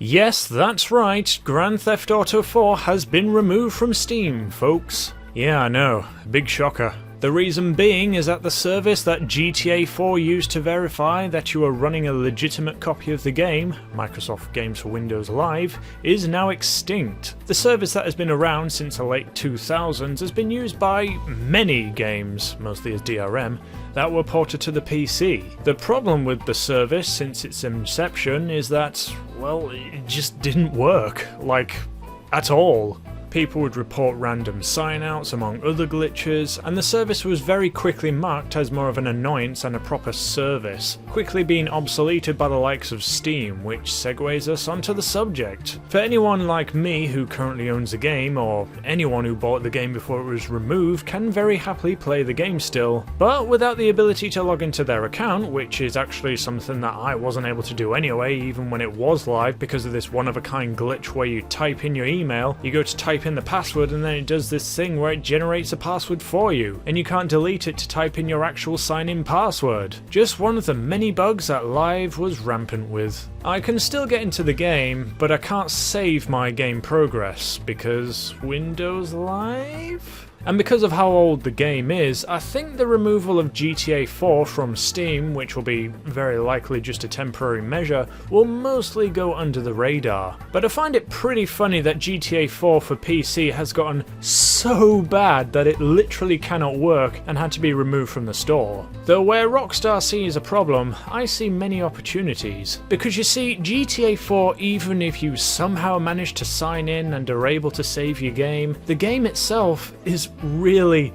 Yes, that's right, Grand Theft Auto 4 has been removed from Steam, folks. Yeah, I know, big shocker. The reason being is that the service that GTA4 used to verify that you are running a legitimate copy of the game, Microsoft Games for Windows Live, is now extinct. The service that has been around since the late 2000s has been used by many games, mostly as DRM, that were ported to the PC. The problem with the service since its inception is that, well, it just didn't work, like, at all. People would report random signouts among other glitches, and the service was very quickly marked as more of an annoyance than a proper service, quickly being obsoleted by the likes of Steam, which segues us onto the subject. For anyone like me who currently owns the game, or anyone who bought the game before it was removed, can very happily play the game still, but without the ability to log into their account, which is actually something that I wasn't able to do anyway, even when it was live, because of this one-of-a-kind glitch where you type in your email, you go to type in the password and then it does this thing where it generates a password for you, and you can't delete it to type in your actual sign-in password. Just one of the many bugs that Live was rampant with. I can still get into the game, but I can't save my game progress, because Windows Live? And because of how old the game is, I think the removal of GTA4 from Steam, which will be very likely just a temporary measure, will mostly go under the radar. But I find it pretty funny that GTA4 for PC has gotten so bad that it literally cannot work and had to be removed from the store. Though where Rockstar sees a problem, I see many opportunities. Because you see, GTA4, even if you somehow manage to sign in and are able to save your game, the game itself is really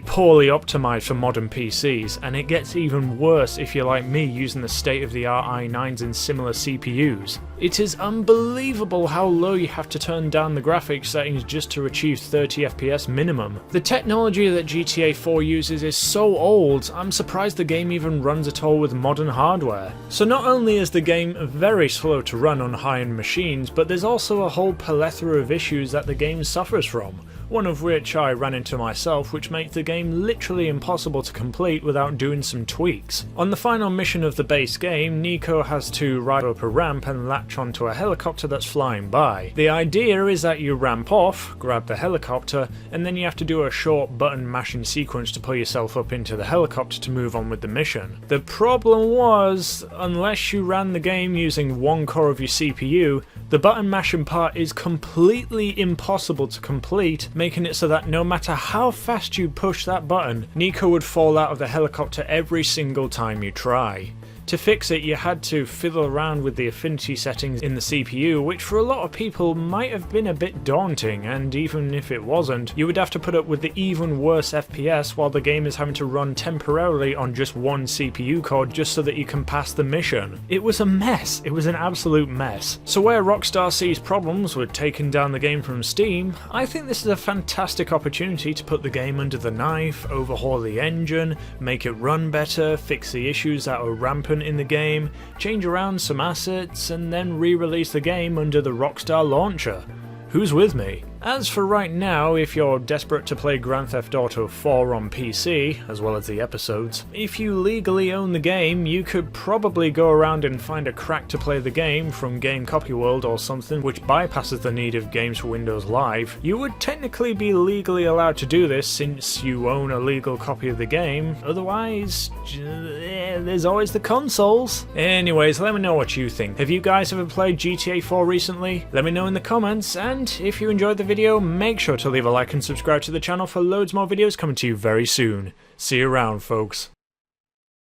poorly optimized for modern PCs, and it gets even worse if you're like me using the state-of-the-art i9s and similar CPUs. It is unbelievable how low you have to turn down the graphics settings just to achieve 30 FPS minimum. The technology that GTA 4 uses is so old, I'm surprised the game even runs at all with modern hardware. So not only is the game very slow to run on high-end machines, but there's also a whole plethora of issues that the game suffers from. One of which I ran into myself, which makes the game literally impossible to complete without doing some tweaks. On the final mission of the base game, Nico has to ride up a ramp and latch onto a helicopter that's flying by. The idea is that you ramp off, grab the helicopter, and then you have to do a short button mashing sequence to pull yourself up into the helicopter to move on with the mission. The problem was, unless you ran the game using one core of your CPU, the button mashing part is completely impossible to complete, making it so that no matter how fast you push that button, Nico would fall out of the helicopter every single time you try. To fix it, you had to fiddle around with the affinity settings in the CPU, which for a lot of people might have been a bit daunting, and even if it wasn't, you would have to put up with the even worse FPS while the game is having to run temporarily on just one CPU core just so that you can pass the mission. It was a mess, it was an absolute mess. So where Rockstar sees problems with taking down the game from Steam, I think this is a fantastic opportunity to put the game under the knife, overhaul the engine, make it run better, fix the issues that are rampant in the game, change around some assets, and then re-release the game under the Rockstar launcher. Who's with me? As for right now, if you're desperate to play Grand Theft Auto 4 on PC, as well as the episodes, if you legally own the game, you could probably go around and find a crack to play the game from Game Copy World or something which bypasses the need of Games for Windows Live. You would technically be legally allowed to do this since you own a legal copy of the game, otherwise, there's always the consoles. Anyways, let me know what you think. Have you guys ever played GTA 4 recently? Let me know in the comments, and if you enjoyed the video, make sure to leave a like and subscribe to the channel for loads more videos coming to you very soon. See you around, folks.